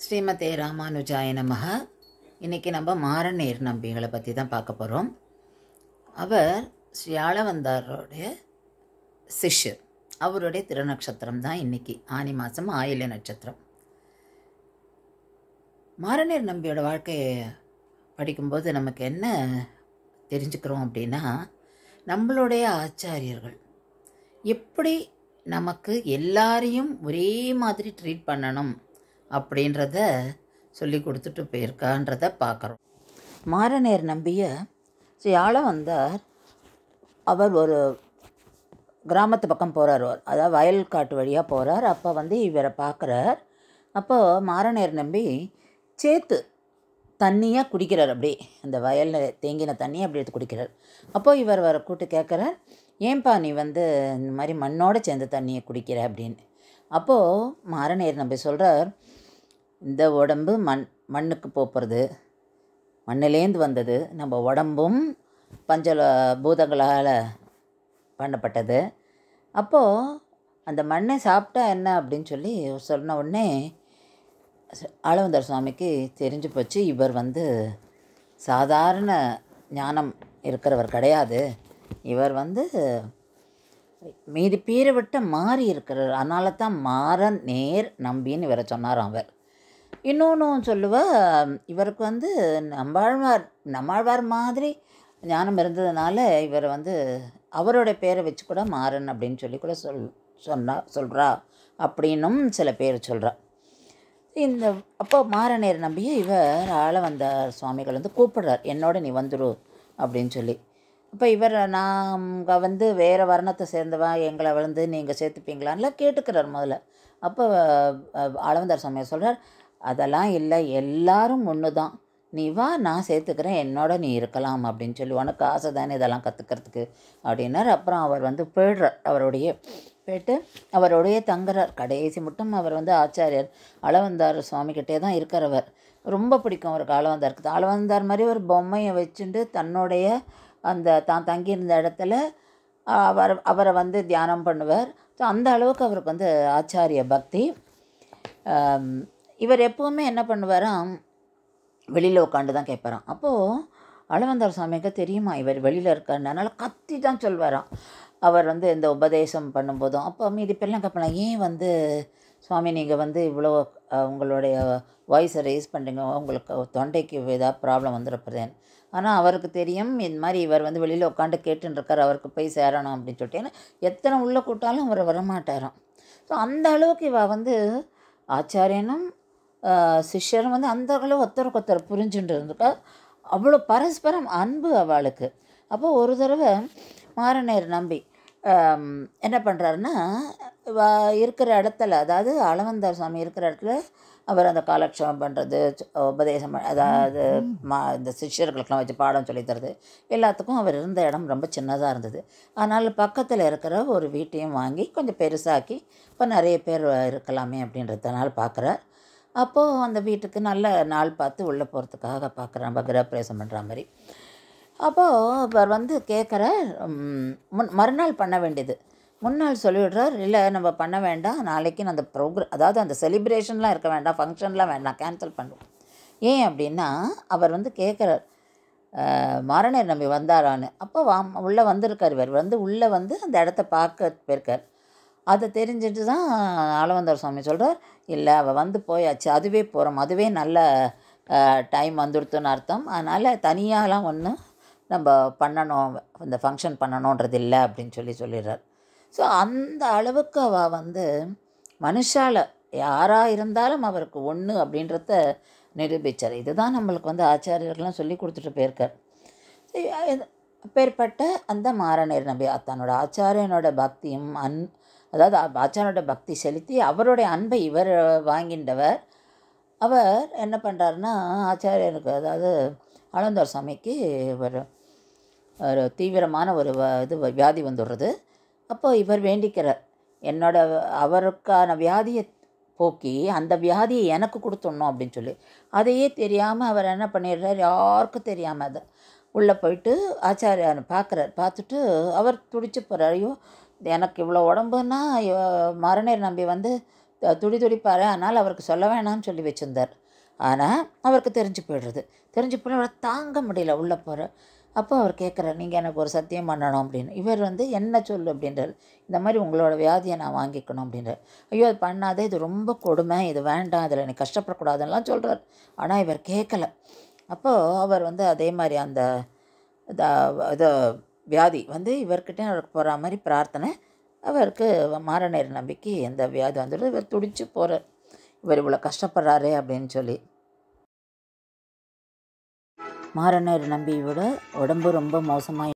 ஸ்ரீமதே ராமானுஜாய நமஹ. இன்றைக்கி நம்ம மாரநேர் நம்பிகளை பற்றி தான் பார்க்க போகிறோம். அவர் ஸ்ரீ ஆளவந்தாரோடைய சிஷ்யர். அவருடைய திருநட்சத்திரம் தான் இன்றைக்கி ஆனி மாதம் ஆயில்ய நட்சத்திரம். மாரநேர் நம்பியோட வாழ்க்கையை படிக்கும்போது நமக்கு என்ன தெரிஞ்சுக்கிறோம் அப்படின்னா, நம்மளுடைய ஆச்சாரியர்கள் எப்படி நமக்கு எல்லாரையும் ஒரே மாதிரி ட்ரீட் பண்ணணும் அப்படின்றத சொல்லி கொடுத்துட்டு போயிருக்கான்றத பார்க்குறோம். மாரநேர் நம்பிய ஸ்ரீ ஆளவந்தார் அவர் ஒரு கிராமத்து பக்கம் போகிறார், அதாவது வயல் காட்டு வழியாக போகிறார். அப்போ இவரை பார்க்குறார். அப்போ மாரநேர் நம்பி சேத்து தண்ணியாக குடிக்கிறார். அப்படி அந்த வயலில் தேங்கின தண்ணியை அப்படி எடுத்து குடிக்கிறார். அப்போது இவர் வர கூட்டு கேட்குறார், ஏன்பா நீ இந்த மாதிரி மண்ணோடு சேர்ந்து தண்ணியை குடிக்கிற அப்படின்னு. அப்போது மாரநேர் நம்பி சொல்கிறார், இந்த உடம்பு மண்ணுக்கு போகிறது, மண்ணிலேந்து வந்தது. நம்ம உடம்பும் பஞ்ச பூதங்களால் பண்ணப்பட்டது. அப்போது அந்த மண்ணை சாப்பிட்டா என்ன அப்படின்னு சொல்லி சொன்ன உடனே ஆளவந்தார் சுவாமிக்கு தெரிஞ்சு போச்சு, இவர் சாதாரண ஞானம் இருக்கிறவர் கிடையாது, இவர் மீதி பேரை விட்ட மாறி இருக்கிறார். அதனால தான் மாரநேர் நம்பின்னு இவரை சொன்னாராம் அவர். இன்னொன்றும் சொல்லுவா, இவருக்கு நம்மாழ்வார் மாதிரி ஞானம் இருந்ததுனால இவர் அவரோட பேரை வச்சு கூட மாறன் அப்படின்னு சொல்லி கூட சொல்கிறா அப்படின்னும் சில பேர் சொல்கிறா. அப்போ மாரநேர் நம்பியை இவர் ஆளவந்தார் சுவாமிகள் கூப்பிடுறார், என்னோட நீ வந்துடு அப்படின்னு சொல்லி. அப்போ இவர் நாங்கள் வேறு வர்ணத்தை சேர்ந்தவா, எங்களை நீங்கள் சேர்த்துப்பீங்களான்ல கேட்டுக்கிறார் முதல்ல. அப்போ ஆளவந்தார் சுவாமியை சொல்கிறார், அதெல்லாம் இல்லை, எல்லாரும் ஒன்று தான், நீ வா, நான் சேர்த்துக்கிறேன், என்னோட நீ இருக்கலாம் அப்படின்னு சொல்லி, உனக்கு ஆசை தானே இதெல்லாம் கற்றுக்கிறதுக்கு அப்படின்னார். அப்புறம் அவர் போயிடுறார், போயிட்டு அவருடைய தங்குறார். கடைசி மட்டும் அவர் ஆச்சாரியர் ஆளவந்தார் சுவாமிகிட்டே தான் இருக்கிறவர். ரொம்ப பிடிக்கும் அவருக்கு ஆளவந்தாருக்கு. ஆளவந்தார் மாதிரி ஒரு பொம்மையை வச்சுட்டு தன்னுடைய தான் தங்கியிருந்த இடத்துல அவரை தியானம் பண்ணுவார். ஸோ அந்த அளவுக்கு அவருக்கு ஆச்சாரிய பக்தி. இவர் எப்போவுமே என்ன பண்ணுவாராம், வெளியில் உட்காந்து தான் கேட்பாராம். அப்போது ஆளவந்தார் சுவாமிக்கு தெரியுமா இவர் வெளியில் இருக்காருனால கத்தி தான் சொல்வாராம் அவர் இந்த உபதேசம் பண்ணும்போதும். அப்போ மீதி பேர்லாம் கேட்பாங்க, ஏன் சுவாமி நீங்கள் இவ்வளோ உங்களுடைய வாய்ஸை ரைஸ் பண்ணுறீங்க, உங்களுக்கு தொண்டைக்கு ஏதாவது ப்ராப்ளம் வந்துருப்பதேன்னு. ஆனால் அவருக்கு தெரியும் இந்த மாதிரி இவர் வெளியில் உட்காந்து கேட்டுருக்கார், அவருக்கு போய் சேரணும் அப்படின்னு சொல்லிட்டு. ஏன்னா எத்தனை உள்ளே கூட்டாலும் அவர் வரமாட்டாராம். ஸோ அந்த அளவுக்கு இவ ஆச்சாரியனும் சிஷ்யரும் அந்த அளவு ஒருத்தருக்கு ஒருத்தர் புரிஞ்சுட்டு இருந்துக்கா. அவ்வளோ பரஸ்பரம் அன்பு அவளுக்கு. அப்போது ஒரு தடவை மாரநேர் நம்பி என்ன பண்ணுறாருன்னா, இருக்கிற இடத்துல, அதாவது ஆளவந்தார் சுவாமி இருக்கிற இடத்துல அவர் அந்த காலக்ஷேபம் பண்ணுறது, உபதேசம், அதாவது இந்த சிஷ்யர்களுக்கெல்லாம் வச்சு பாடம் சொல்லித்தரது, எல்லாத்துக்கும் அவர் இருந்த இடம் ரொம்ப சின்னதாக இருந்தது. அதனால் பக்கத்தில் இருக்கிற ஒரு வீட்டையும் வாங்கி கொஞ்சம் பெருசாக்கி இப்போ நிறைய பேர் இருக்கலாமே அப்படின்றதுனால பார்க்குறார். அப்போது அந்த வீட்டுக்கு நல்ல நாள் பார்த்து உள்ளே போகிறதுக்காக பார்க்குறேன், நம்ம கிரகப்பிரவேசம் பண்ணுற மாதிரி. அப்போது அவர் கேட்குற மறுநாள் பண்ண வேண்டியது முன்னாள் சொல்லிவிடுறார், இல்லை நம்ம பண்ண வேண்டாம், நாளைக்கு அந்த அதாவது அந்த செலிப்ரேஷன்லாம் இருக்க வேண்டாம், ஃபங்க்ஷன்லாம் வேண்டாம், கேன்சல் பண்ணுவோம். ஏன் அப்படின்னா அவர் கேட்குறார், மாரநேர் நம்பி வந்தாரான்னு. அப்போ உள்ளே வந்திருக்கார். இவர் உள்ளே அந்த இடத்த பார்க்க போயிருக்கார். அதை தெரிஞ்சுட்டு தான் ஆளவந்தார் சுவாமி சொல்கிறார், இல்லை அவள் போயாச்சு, அதுவே போகிறோம், அதுவே நல்ல டைம் வந்துடுத்துன்னு அர்த்தம், அதனால் தனியாகலாம் ஒன்றும் நம்ம பண்ணணும், இந்த ஃபங்க்ஷன் பண்ணணுன்றது இல்லை அப்படின்னு சொல்லிடுறார். ஸோ அந்த அளவுக்கு அவள் மனுஷால் யாராக இருந்தாலும் அவருக்கு ஒன்று அப்படின்றத நிரூபித்தார். இதுதான் நம்மளுக்கு ஆச்சாரியர்கள்லாம் சொல்லி கொடுத்துட்டு போயிருக்கார். அப்பேற்பட்ட அந்த மாரநேர் நம்பி தன்னோட ஆச்சாரியனோட பக்தியும் அதாவது ஆச்சாரனோட பக்தி செலுத்தி அவருடைய அன்பை இவர் வாங்கின்றவர். அவர் என்ன பண்ணுறாருன்னா, ஆச்சாரியனுக்கு, அதாவது ஆளவந்தார் சுவாமிக்கு ஒரு தீவிரமான ஒரு வியாதி வந்துடுறது. அப்போ இவர் வேண்டிக்கிறார், அவருக்கான வியாதியை போக்கி அந்த வியாதியை எனக்கு கொடுத்துடணும் அப்படின்னு சொல்லி. அதையே தெரியாமல் அவர் என்ன பண்ணிடுறார், யாருக்கும் தெரியாமல் அதை உள்ளே போயிட்டு ஆச்சாரியனை பார்க்குறார். பார்த்துட்டு அவர் துடிச்சு போகிறார், ஐயோ எனக்கு இவ்வளோ உடம்புன்னா மாரநேர் நம்பி துடிப்பார். அதனால் அவருக்கு சொல்ல வேணாம்னு சொல்லி வச்சுருந்தார். ஆனால் அவருக்கு தெரிஞ்சு போய்டுறது. தெரிஞ்சு போய் அவரை தாங்க முடியல உள்ளே போகிற. அப்போ அவர் கேட்குறார், நீங்கள் எனக்கு ஒரு சத்தியம் பண்ணணும் அப்படின்னு. இவர் வந்து என்ன சொல்லு அப்படின்றார். இந்த மாதிரி உங்களோட வியாதியை நான் வாங்கிக்கணும் அப்படின்றார். ஐயோ அது பண்ணாதே, இது ரொம்ப கொடுமை, இது வேண்டாம், அதில் எனக்கு கஷ்டப்படக்கூடாதுன்னெலாம் சொல்கிறார். ஆனால் இவர் கேட்கல. அப்போது அவர் வந்து அதே மாதிரி அந்த இதை வியாதி வந்து இவர்கிட்ட அவருக்கு போகிற மாதிரி பிரார்த்தனை. அவருக்கு மாரநேர நம்பிக்கை எந்த வியாதி வந்துடும். இவர் துடிச்சு போகிறார், இவர் இவ்வளோ கஷ்டப்படுறாரே அப்படின்னு சொல்லி. மாரநேர நம்பியோட உடம்பு ரொம்ப மோசமாக